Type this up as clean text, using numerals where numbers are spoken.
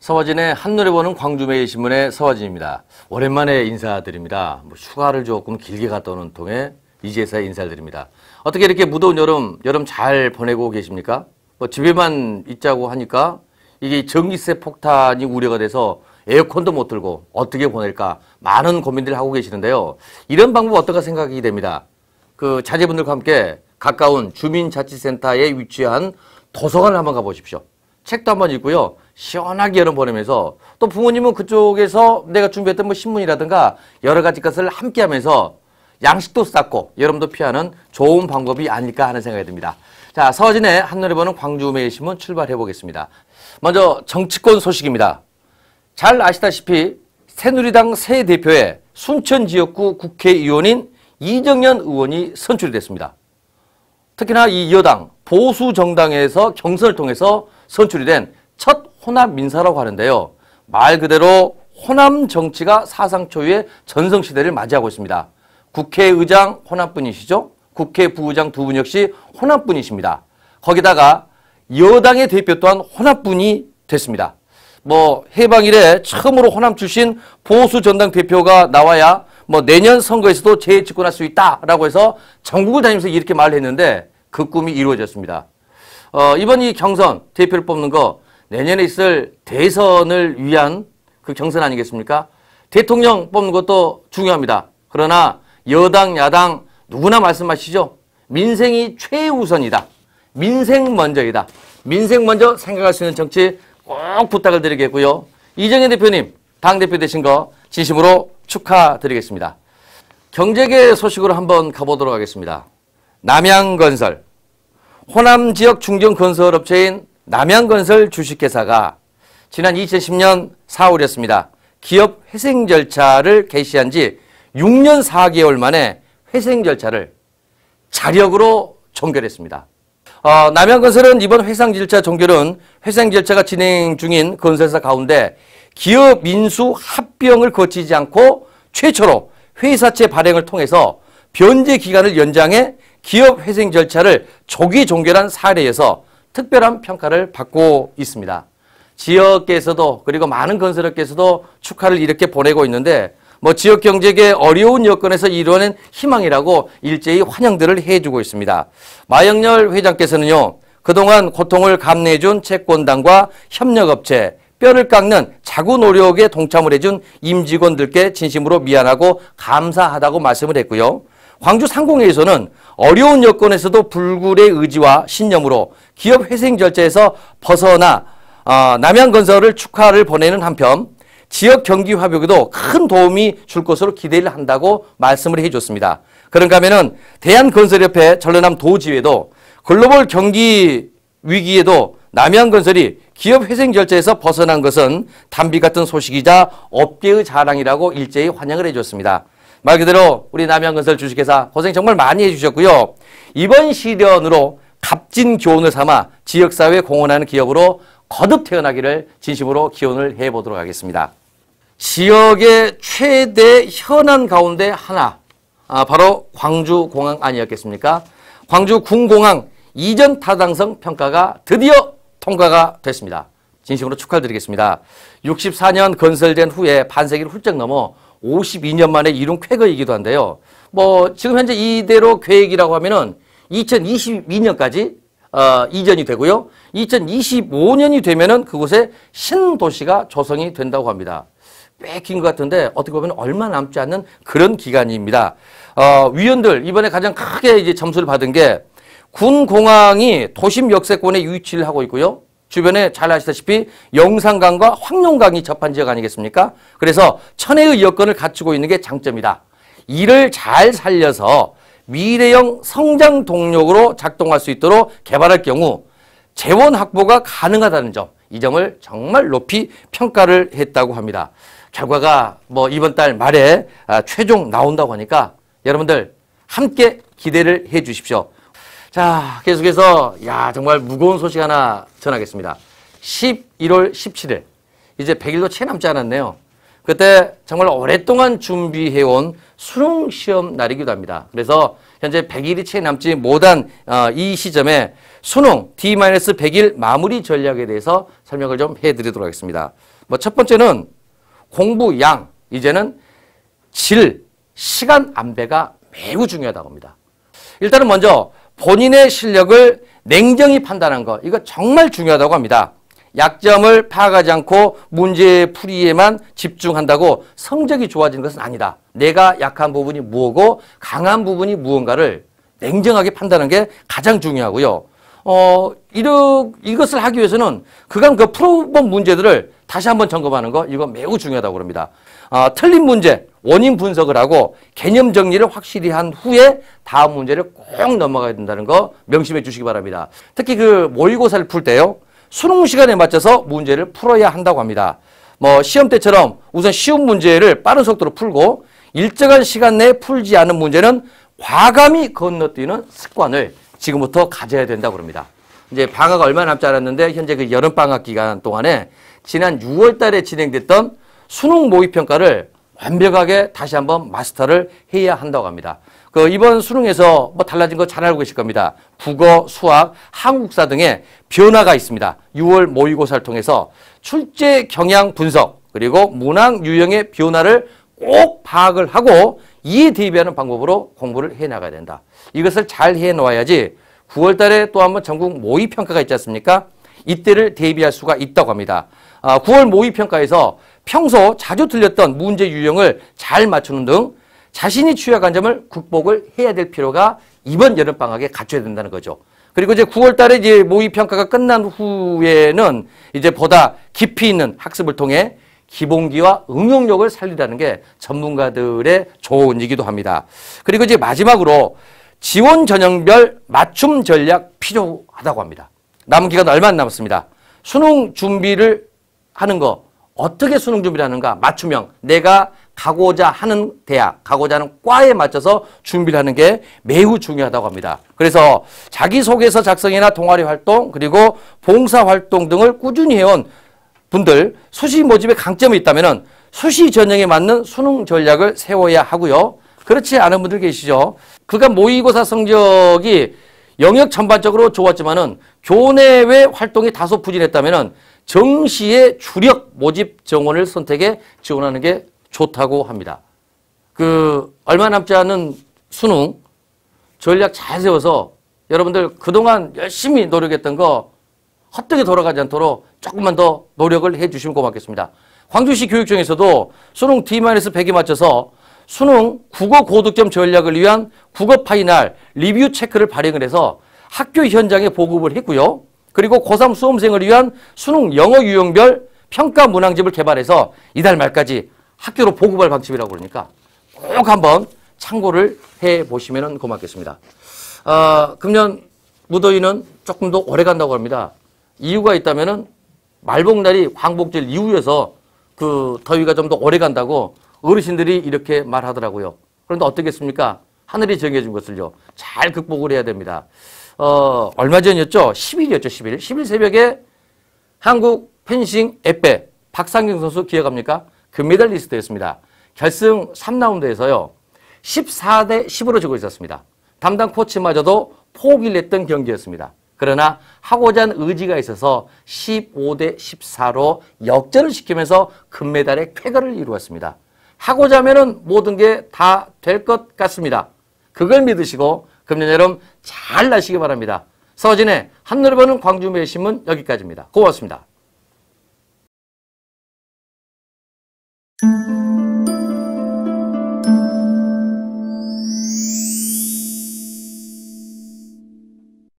서화진의 한눈에 보는 광주매일신문의 서화진입니다. 오랜만에 인사드립니다. 휴가를 조금 길게 갔다 오는 통에 이제서야 인사를 드립니다. 어떻게 이렇게 무더운 여름 잘 보내고 계십니까? 집에만 있자고 하니까 이게 전기세 폭탄이 우려가 돼서 에어컨도 못 틀고 어떻게 보낼까 많은 고민들을 하고 계시는데요. 이런 방법 어떨까 생각이 됩니다. 그 자제분들과 함께 가까운 주민자치센터에 위치한 도서관을 한번 가보십시오. 책도 한번 읽고요. 시원하게 여름 보내면서 또 부모님은 그쪽에서 내가 준비했던 신문이라든가 여러 가지 것을 함께 하면서 양식도 쌓고 여름도 피하는 좋은 방법이 아닐까 하는 생각이 듭니다. 자, 서화진의 한눈에 보는 광주매일신문 출발해 보겠습니다. 먼저 정치권 소식입니다. 잘 아시다시피 새누리당 새 대표에 순천 지역구 국회의원인 이정현 의원이 선출이 됐습니다. 특히나 이 여당 보수 정당에서 경선을 통해서 선출이 된 첫 호남 민사라고 하는데요. 말 그대로 호남 정치가 사상 초유의 전성시대를 맞이하고 있습니다. 국회의장 호남분이시죠. 국회 부의장 두 분 역시 호남분이십니다. 거기다가 여당의 대표 또한 호남분이 됐습니다. 해방 이래 처음으로 호남 출신 보수 정당 대표가 나와야 내년 선거에서도 재집권할 수 있다라고 해서 전국을 다니면서 이렇게 말을 했는데 그 꿈이 이루어졌습니다. 이번 이 경선 대표를 뽑는 거 내년에 있을 대선을 위한 그 경선 아니겠습니까? 대통령 뽑는 것도 중요합니다. 그러나 여당, 야당 누구나 말씀하시죠. 민생이 최우선이다. 민생 먼저이다. 민생 먼저 생각할 수 있는 정치 꼭 부탁을 드리겠고요. 이정현 대표님, 당대표 되신 거 진심으로 축하드리겠습니다. 경제계 소식으로 한번 가보도록 하겠습니다. 남양건설, 호남 지역 중견 건설업체인 남양건설 주식회사가 지난 2010년 4월이었습니다. 기업 회생 절차를 개시한 지 6년 4개월 만에 회생 절차를 자력으로 종결했습니다. 남양건설은 이번 회생 절차 종결은 회생 절차가 진행 중인 건설사 가운데 기업 민수 합병을 거치지 않고 최초로 회사채 발행을 통해서 변제 기간을 연장해 기업 회생 절차를 조기 종결한 사례여서 특별한 평가를 받고 있습니다. 지역계에서도 그리고 많은 건설업계에서도 축하를 이렇게 보내고 있는데 지역 경제계 어려운 여건에서 이루어낸 희망이라고 일제히 환영들을 해주고 있습니다. 마영렬 회장께서는요. 그동안 고통을 감내해준 채권당과 협력업체, 뼈를 깎는 자구 노력에 동참을 해준 임직원들께 진심으로 미안하고 감사하다고 말씀을 했고요. 광주 상공회에서는 어려운 여건에서도 불굴의 의지와 신념으로 기업 회생 절차에서 벗어나 남양건설을 축하를 보내는 한편 지역 경기 회복에도 큰 도움이 줄 것으로 기대를 한다고 말씀을 해줬습니다. 그런가 하면은 대한건설협회 전라남 도지회도 글로벌 경기 위기에도 남양건설이 기업 회생 절차에서 벗어난 것은 단비 같은 소식이자 업계의 자랑이라고 일제히 환영을 해줬습니다. 말 그대로 우리 남양건설 주식회사 고생 정말 많이 해주셨고요. 이번 시련으로 값진 교훈을 삼아 지역사회에 공헌하는 기업으로 거듭 태어나기를 진심으로 기원을 해보도록 하겠습니다. 지역의 최대 현안 가운데 하나, 바로 광주공항 아니었겠습니까? 광주 군공항 이전 타당성 평가가 드디어 통과가 됐습니다. 진심으로 축하드리겠습니다. 64년 건설된 후에 반세기를 훌쩍 넘어 52년 만에 이룬 쾌거이기도 한데요. 지금 현재 이대로 계획이라고 하면은 2022년까지 이전이 되고요. 2025년이 되면은 그곳에 신도시가 조성이 된다고 합니다. 꽤 긴 것 같은데 어떻게 보면 얼마 남지 않는 그런 기간입니다. 위원들 이번에 가장 크게 이제 점수를 받은 게 군공항이 도심 역세권에 위치를 하고 있고요. 주변에 잘 아시다시피 영산강과 황룡강이 접한 지역 아니겠습니까? 그래서 천혜의 여건을 갖추고 있는 게 장점이다. 이를 잘 살려서 미래형 성장 동력으로 작동할 수 있도록 개발할 경우 재원 확보가 가능하다는 점, 이 점을 정말 높이 평가를 했다고 합니다. 결과가 이번 달 말에 최종 나온다고 하니까 여러분들 함께 기대를 해 주십시오. 자, 계속해서 정말 무거운 소식 하나 전하겠습니다. 11월 17일, 이제 100일도 채 남지 않았네요. 그때 정말 오랫동안 준비해온 수능 시험 날이기도 합니다. 그래서 현재 100일이 채 남지 못한 이 시점에 수능 D-100일 마무리 전략에 대해서 설명을 좀 해드리도록 하겠습니다. 첫 번째는 공부 양, 이제는 질, 시간 안배가 매우 중요하다고 합니다. 일단은 먼저 본인의 실력을 냉정히 판단한 거, 이거 정말 중요하다고 합니다. 약점을 파악하지 않고 문제 풀이에만 집중한다고 성적이 좋아지는 것은 아니다. 내가 약한 부분이 무엇고 강한 부분이 무언가를 냉정하게 판단하는 게 가장 중요하고요. 이것을 하기 위해서는 그간 그 풀어본 문제들을 다시 한번 점검하는 거, 이거 매우 중요하다고 합니다. 틀린 문제, 원인 분석을 하고 개념 정리를 확실히 한 후에 다음 문제를 꼭 넘어가야 된다는 거 명심해 주시기 바랍니다. 특히 그 모의고사를 풀 때요, 수능 시간에 맞춰서 문제를 풀어야 한다고 합니다. 시험 때처럼 우선 쉬운 문제를 빠른 속도로 풀고 일정한 시간 내에 풀지 않은 문제는 과감히 건너뛰는 습관을 지금부터 가져야 된다고 합니다. 이제 방학 얼마 남지 않았는데 현재 그 여름방학 기간 동안에 지난 6월 달에 진행됐던 수능 모의평가를 완벽하게 다시 한번 마스터를 해야 한다고 합니다. 이번 수능에서 달라진 거 잘 알고 계실 겁니다. 국어, 수학, 한국사 등의 변화가 있습니다. 6월 모의고사를 통해서 출제 경향 분석, 그리고 문항 유형의 변화를 꼭 파악을 하고 이에 대비하는 방법으로 공부를 해나가야 된다. 이것을 잘 해놓아야지 9월 달에 또 한번 전국 모의평가가 있지 않습니까? 이때를 대비할 수가 있다고 합니다. 9월 모의평가에서 평소 자주 틀렸던 문제 유형을 잘 맞추는 등 자신이 취약한 점을 극복을 해야 될 필요가 이번 여름방학에 갖춰야 된다는 거죠. 그리고 이제 9월 달에 이제 모의평가가 끝난 후에는 이제 보다 깊이 있는 학습을 통해 기본기와 응용력을 살리라는 게 전문가들의 조언이기도 합니다. 그리고 이제 마지막으로 지원 전형별 맞춤 전략 필요하다고 합니다. 남은 기간 얼마 안 남았습니다. 수능 준비를 하는 거, 어떻게 수능 준비를 하는가, 맞춤형, 내가 가고자 하는 대학, 가고자 하는 과에 맞춰서 준비를 하는 게 매우 중요하다고 합니다. 그래서 자기소개서 작성이나 동아리 활동, 그리고 봉사활동 등을 꾸준히 해온 분들, 수시 모집에 강점이 있다면 수시 전형에 맞는 수능 전략을 세워야 하고요. 그렇지 않은 분들 계시죠. 그간 모의고사 성적이 영역 전반적으로 좋았지만은 교내외 활동이 다소 부진했다면은 정시의 주력 모집 정원을 선택해 지원하는 게 좋다고 합니다. 얼마 남지 않은 수능 전략 잘 세워서 여러분들 그동안 열심히 노력했던 거 헛되게 돌아가지 않도록 조금만 더 노력을 해 주시면 고맙겠습니다. 광주시 교육청에서도 수능 D-100에 맞춰서 수능 국어 고득점 전략을 위한 국어 파이널 리뷰 체크를 발행을 해서 학교 현장에 보급을 했고요. 그리고 고3 수험생을 위한 수능 영어 유형별 평가 문항집을 개발해서 이달 말까지 학교로 보급할 방침이라고 그러니까 꼭 한번 참고를 해보시면 고맙겠습니다. 금년 무더위는 조금 더 오래 간다고 합니다. 이유가 있다면은 말복날이 광복절 이후여서 그 더위가 좀 더 오래 간다고 어르신들이 이렇게 말하더라고요. 그런데 어떻겠습니까? 하늘이 정해준 것을요, 잘 극복을 해야 됩니다. 얼마 전이었죠? 10일이었죠, 10일. 10일 새벽에 한국 펜싱 앳배 박상경 선수 기억합니까? 금메달리스트였습니다. 결승 3라운드에서요, 14대 10으로 지고 있었습니다. 담당 코치마저도 포기를 했던 경기였습니다. 그러나 하고자 하는 의지가 있어서 15대 14로 역전을 시키면서 금메달의 쾌거를 이루었습니다. 하고자 하면은 모든 게 다 될 것 같습니다. 그걸 믿으시고 금년 여름 잘 나시기 바랍니다. 서진의 한눈에 보는 광주매일신문 여기까지입니다. 고맙습니다.